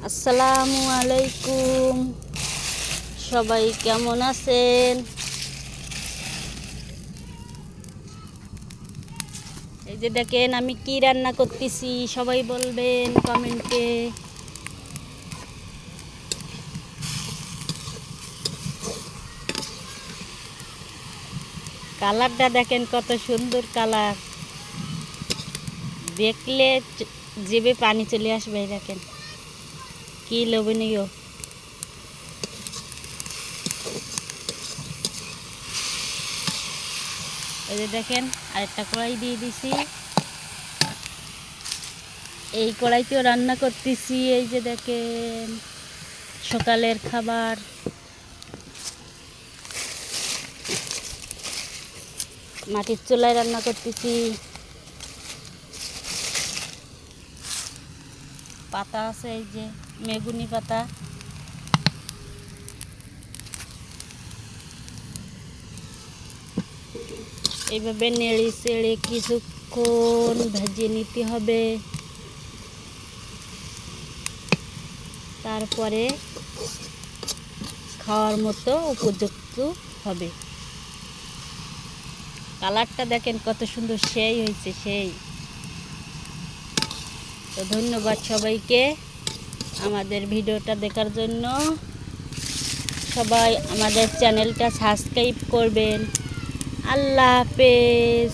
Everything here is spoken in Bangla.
আসসালামু আলাইকুম, সবাই কেমন আছেন? এই যে দেখেন আমি কি রান্না করতেছি, সবাই বলবেন কমেন্টে। কালারটা দেখেন কত সুন্দর কালার, দেখলে জিভে পানি চলে আসবে। দেখেন কি লোভনীয়। এই যে দেখেন আরেকটা কড়াই দিয়ে দিছি, এই কড়াইতেও রান্না করতেছি। এই যে দেখেন সকালের খাবার, মাটির চুলায় রান্না করতেছি। পাতা আছে, এই যে মেগুনি পাতা। এইভাবে নেড়ে চেড়ে কিছুক্ষণ ভেজে নিতে হবে, তারপরে খাওয়ার মতো উপযুক্ত হবে। কালারটা দেখেন কত সুন্দর, সেই হয়েছে সেই। তো ধন্যবাদ সবাইকে আমাদের ভিডিওটা দেখার জন্য। সবাই আমাদের চ্যানেলটা সাবস্ক্রাইব করবেন। আল্লাহ হাফেজ।